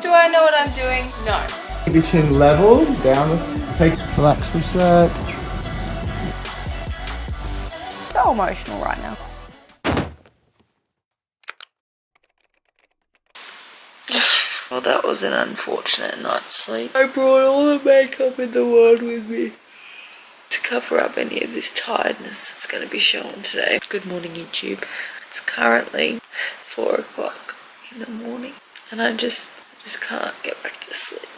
Do I know what I'm doing? No. Keep your chin level, down, take, relax for a sec. So emotional right now. Well, that was an unfortunate night's sleep. I brought all the makeup in the world with me to cover up any of this tiredness that's going to be shown today. Good morning, YouTube. It's currently 4 o'clock in the morning and I just can't get back to sleep.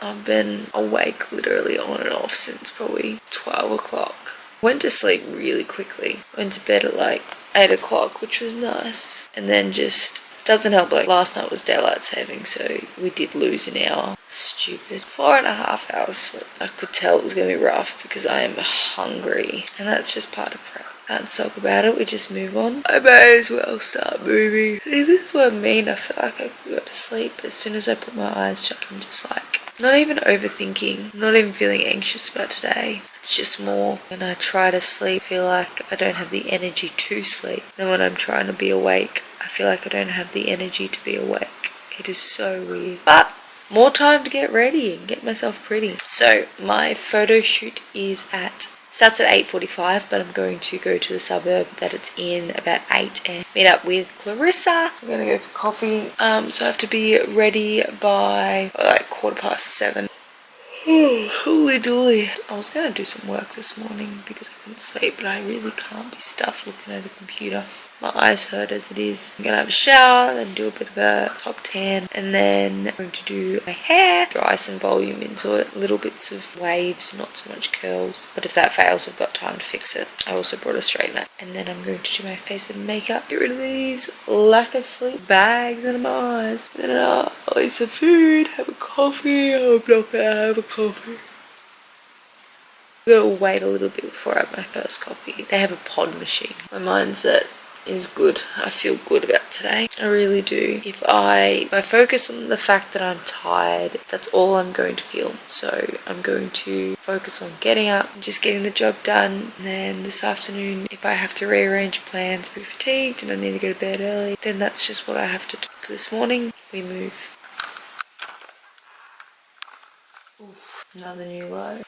I've been awake literally on and off since probably 12 o'clock. Went to sleep really quickly. Went to bed at like 8 o'clock, which was nice. And then just doesn't help, like last night was daylight saving, so we did lose an hour. Stupid. 4.5 hours sleep. I could tell it was going to be rough because I am hungry. And that's just part of prep. Can't talk about it, we just move on. I may as well start moving. See, this is what I mean. I feel like I could go to sleep as soon as I put my eyes shut. I'm just like, not even overthinking, not even feeling anxious about today. It's just more when I try to sleep, I feel like I don't have the energy to sleep. Then when I'm trying to be awake, I feel like I don't have the energy to be awake. It is so weird. But more time to get ready and get myself pretty. So my photo shoot starts at 8:45, but I'm going to go to the suburb that it's in about 8 and meet up with Clarissa. I'm gonna go for coffee. So I have to be ready by like 7:15. Holy dooly. I was gonna do some work this morning because I couldn't sleep, but I really can't be stuffed looking at a computer. My eyes hurt as it is. I'm gonna have a shower, then do a bit of a top tan, and then I'm going to do my hair, dry some volume into it, little bits of waves, not so much curls. But if that fails, I've got time to fix it. I also brought a straightener. And then I'm going to do my face and makeup, get rid of these lack of sleep bags under my eyes. And then I'll eat some food, have a coffee. I'm not gonna have a coffee. I'm gonna wait a little bit before I have my first coffee. They have a pod machine. My mindset is good. I feel good about today. I really do. If I focus on the fact that I'm tired, that's all I'm going to feel. So I'm going to focus on getting up, just getting the job done. And then this afternoon, if I have to rearrange plans, be fatigued and I need to go to bed early, then that's just what I have to do. For this morning, we move. Oof, another new low.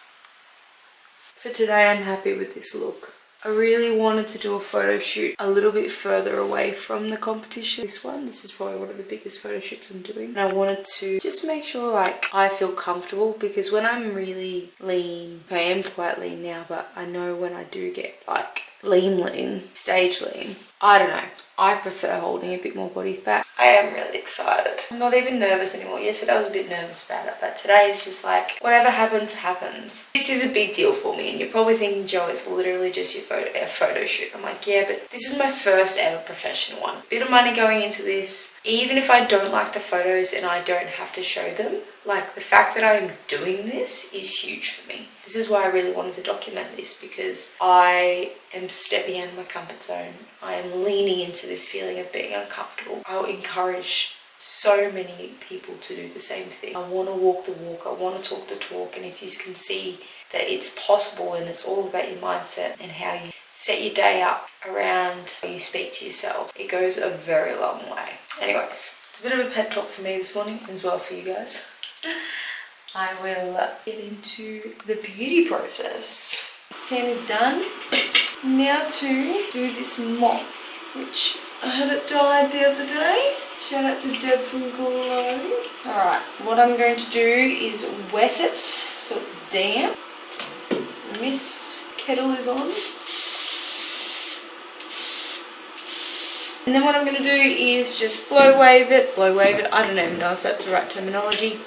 For today, I'm happy with this look. I really wanted to do a photo shoot a little bit further away from the competition. This is probably one of the biggest photo shoots I'm doing. And I wanted to just make sure like I feel comfortable, because when I'm really lean, I am quite lean now, but I know when I do get like lean, stage lean, I don't know. I prefer holding a bit more body fat. I am really excited. I'm not even nervous anymore. Yesterday I was a bit nervous about it, but today is just like, whatever happens, happens. This is a big deal for me, and you're probably thinking, Joe, it's literally just your photo shoot. I'm like, yeah, but this is my first ever professional one. Bit of money going into this. Even if I don't like the photos and I don't have to show them, like the fact that I am doing this is huge for me. This is why I really wanted to document this, because I am stepping out of my comfort zone. I am leaning into this feeling of being uncomfortable. I will encourage so many people to do the same thing. I want to walk the walk, I want to talk the talk, and if you can see that it's possible, and it's all about your mindset and how you set your day up around how you speak to yourself, it goes a very long way. Anyways, it's a bit of a pet talk for me this morning, as well for you guys. I will get into the beauty process. Tan is done. Now to do this mop, which I had it dyed the other day. Shout out to Deb from Glow. Alright, what I'm going to do is wet it so it's damp. So the mist kettle is on. And then what I'm going to do is just blow wave it, I don't even know if that's the right terminology.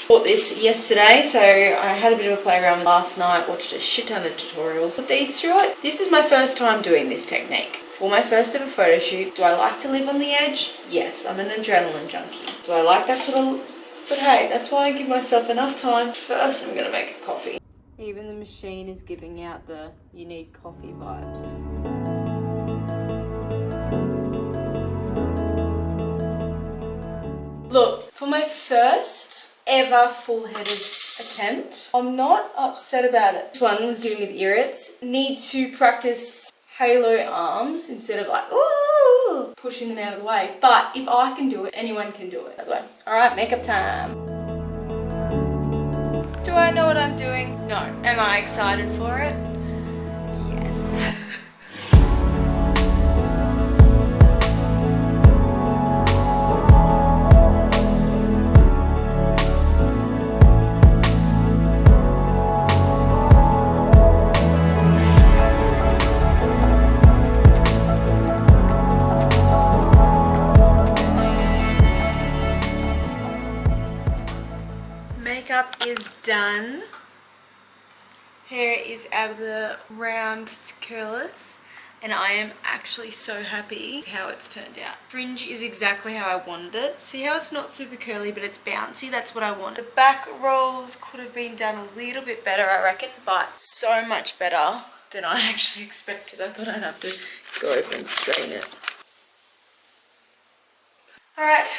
Bought this yesterday, so I had a bit of a play around last night, watched a shit ton of tutorials. Put these through it. This is my first time doing this technique. For my first ever photo shoot, do I like to live on the edge? Yes, I'm an adrenaline junkie. Do I like that sort of... But hey, that's why I give myself enough time. First, I'm gonna make a coffee. Even the machine is giving out the you need coffee vibes. Look, for my first ever full-headed attempt, I'm not upset about it. This one was giving me the irrits. Need to practice halo arms instead of like, ooh, pushing them out of the way. But if I can do it, anyone can do it. By the way. Alright, makeup time. Do I know what I'm doing? No. Am I excited for it? Yes. Makeup is done. Hair is out of the round curlers, and I am actually so happy how it's turned out. Fringe is exactly how I wanted it. See how it's not super curly, but it's bouncy? That's what I wanted. The back rolls could have been done a little bit better, I reckon, but so much better than I actually expected. I thought I'd have to go over and straighten it. Alright,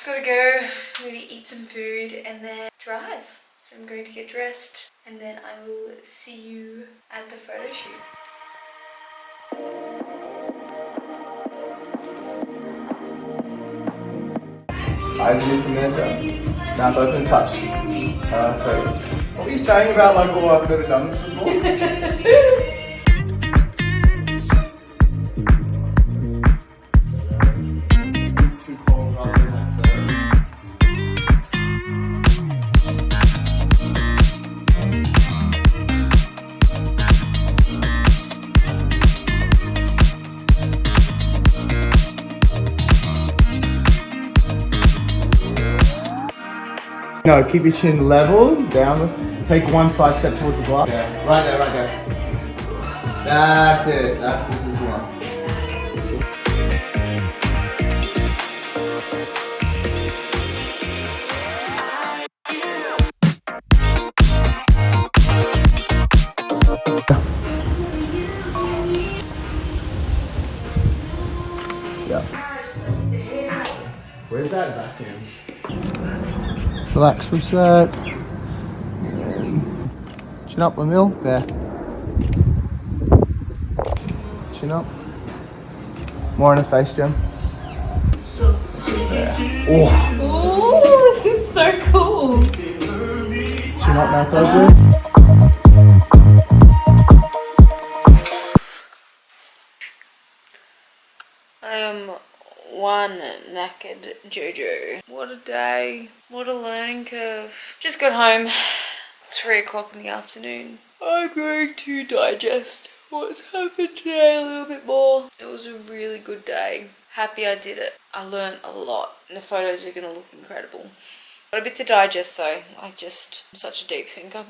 gotta go. I'm gonna eat some food and then drive. So I'm going to get dressed and then I will see you at the photo shoot. Eyes on you from there, Joe. Mouth open, touch. Perfect. What were you saying about like, oh, I've never done this before? Too cold rather than like No, keep your chin level, down. Take one side step towards the glass. Yeah, right there, right there. That's it. This is the one. Yeah. Where's that vacuum? Relax for a sec. Chin up, Emil. There. Chin up. More in the face, Jem. There. Oh. Ooh, this is so cool. Chin up, mouth open. I am one knackered Jojo. What a day. What a learning curve. Just got home. 3 o'clock in the afternoon. I'm going to digest what's happened today a little bit more. It was a really good day. Happy I did it. I learned a lot and the photos are going to look incredible. Got a bit to digest though. I'm such a deep thinker.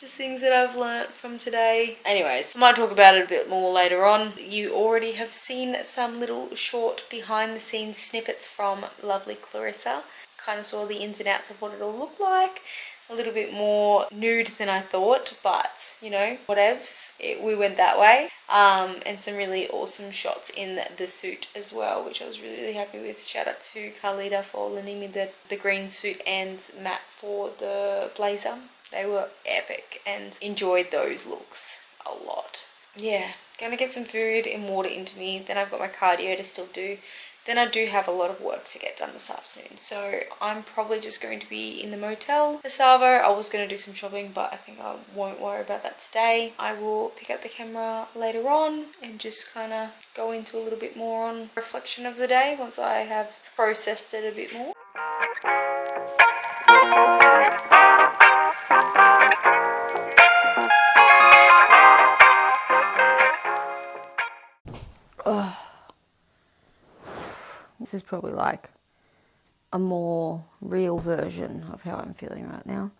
Just things that I've learnt from today. Anyways, I might talk about it a bit more later on. You already have seen some little short behind the scenes snippets from lovely Clarissa. Kind of saw the ins and outs of what it'll look like. A little bit more nude than I thought, but you know, whatevs. We went that way. And some really awesome shots in the suit as well, which I was really, really happy with. Shout out to Carlita for lending me the green suit and Matt for the blazer. They were epic and enjoyed those looks a lot. Yeah, gonna get some food and water into me. Then I've got my cardio to still do. Then I do have a lot of work to get done this afternoon. So I'm probably just going to be in the motel, the Savo. I was going to do some shopping, but I think I won't worry about that today. I will pick up the camera later on and just kind of go into a little bit more on reflection of the day once I have processed it a bit more. This is probably like a more real version of how I'm feeling right now.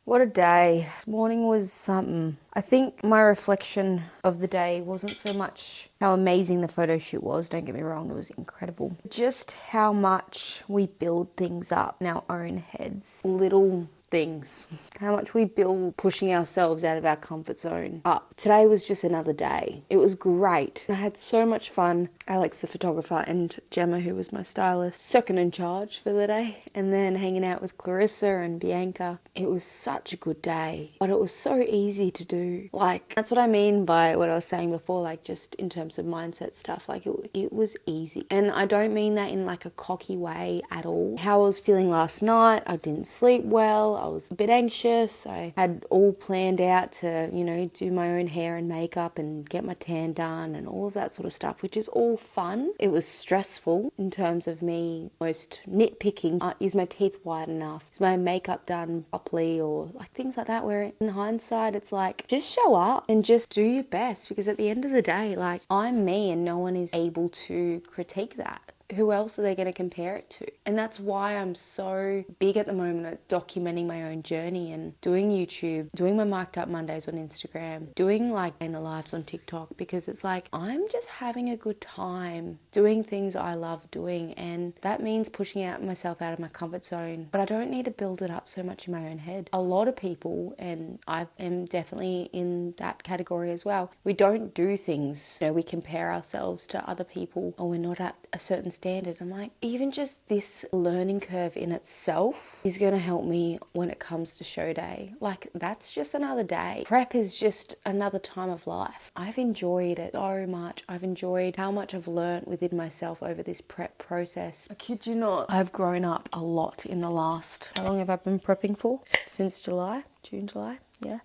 What a day. This morning was something. I think my reflection of the day wasn't so much how amazing the photo shoot was, don't get me wrong, it was incredible. Just how much we build things up in our own heads. Little things, how much we build pushing ourselves out of our comfort zone up. Today was just another day. It was great. I had so much fun. Alex, the photographer, and Gemma, who was my stylist, second in charge for the day, and then hanging out with Clarissa and Bianca. It was such a good day, but it was so easy to do. Like, that's what I mean by what I was saying before, like just in terms of mindset stuff. Like it was easy. And I don't mean that in like a cocky way at all. How I was feeling last night, I didn't sleep well. I was a bit anxious. I had all planned out to, you know, do my own hair and makeup and get my tan done and all of that sort of stuff, which is all fun. It was stressful in terms of me most nitpicking. Is my teeth white enough? Is my makeup done properly? Or like things like that, where in hindsight it's like, just show up and just do your best, because at the end of the day, like, I'm me and no one is able to critique that. Who else are they going to compare it to? And that's why I'm so big at the moment at documenting my own journey and doing YouTube, doing my Mic'd Up Mondays on Instagram, doing like in the lives on TikTok, because it's like, I'm just having a good time doing things I love doing. And that means pushing myself out of my comfort zone, but I don't need to build it up so much in my own head. A lot of people, and I am definitely in that category as well, we don't do things, you know, we compare ourselves to other people, or we're not at a certain standard. I'm like, even just this learning curve in itself is going to help me when it comes to show day. Like, that's just another day. Prep is just another time of life. I've enjoyed it so much. I've enjoyed how much I've learned within myself over this prep process. I kid you not, I've grown up a lot in the last, how long have I been prepping for? Since July? June, July? Yeah.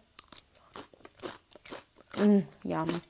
Yum.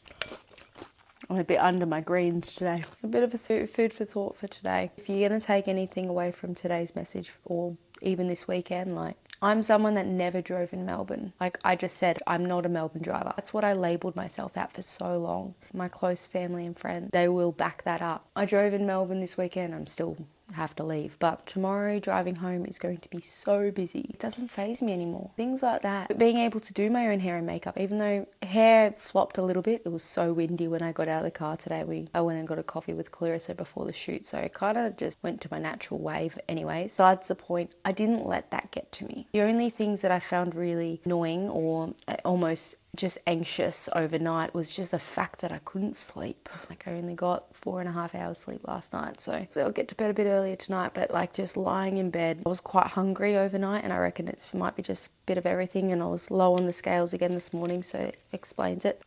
I'm a bit under my greens today. A bit of a food for thought for today. If you're going to take anything away from today's message, or even this weekend, like, I'm someone that never drove in Melbourne. Like I just said, I'm not a Melbourne driver. That's what I labelled myself at for so long. My close family and friends, they will back that up. I drove in Melbourne this weekend. I'm still have to leave, but tomorrow driving home is going to be so busy. It doesn't faze me anymore. Things like that. But being able to do my own hair and makeup, even though hair flopped a little bit, it was so windy when I got out of the car today. I went and got a coffee with Clarissa before the shoot, so I kind of just went to my natural wave anyway. Besides the point, I didn't let that get to me. The only things that I found really annoying or almost just anxious overnight was just the fact that I couldn't sleep. Like, I only got 4.5 hours sleep last night, so I'll get to bed a bit earlier tonight. But like, just lying in bed, I was quite hungry overnight, and I reckon it might be just a bit of everything, and I was low on the scales again this morning, so it explains it.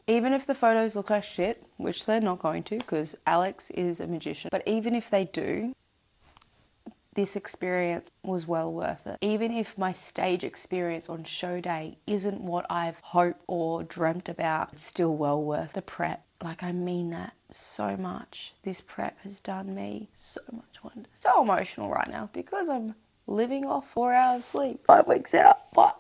Even if the photos look like shit, which they're not going to, because Alex is a magician, but even if they do, this experience was well worth it. Even if my stage experience on show day isn't what I've hoped or dreamt about, it's still well worth the prep. Like, I mean that so much. This prep has done me so much wonder. So emotional right now because I'm living off 4 hours sleep 5 weeks out. But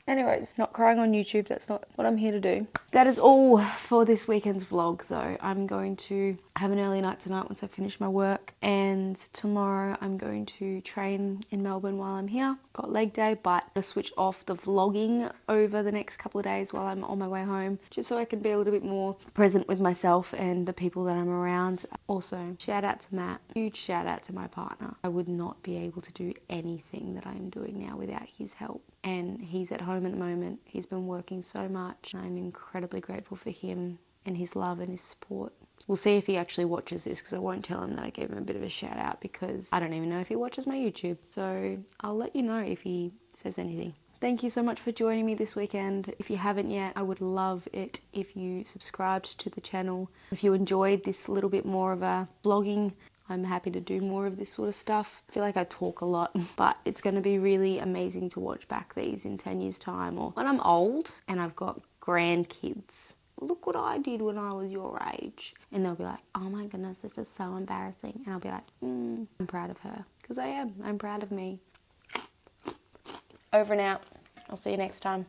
anyways, not crying on YouTube, that's not what I'm here to do. That is all for this weekend's vlog though. I'm going to have an early night tonight once I finish my work, and tomorrow I'm going to train in Melbourne while I'm here. Got leg day, but I'll switch off the vlogging over the next couple of days while I'm on my way home, just so I can be a little bit more present with myself and the people that I'm around. Also, shout out to Matt, huge shout out to my partner. I would not be able to do anything that I am doing now without his help. And he's at home at the moment. He's been working so much. I'm incredibly grateful for him and his love and his support. We'll see if he actually watches this, because I won't tell him that I gave him a bit of a shout out, because I don't even know if he watches my YouTube. So I'll let you know if he says anything. Thank you so much for joining me this weekend. If you haven't yet, I would love it if you subscribed to the channel. If you enjoyed this little bit more of a vlogging, I'm happy to do more of this sort of stuff. I feel like I talk a lot, but it's going to be really amazing to watch back these in 10 years time, or when I'm old and I've got grandkids. Look what I did when I was your age. And they'll be like, oh my goodness, this is so embarrassing. And I'll be like, I'm proud of her. Because I am. I'm proud of me. Over and out. I'll see you next time.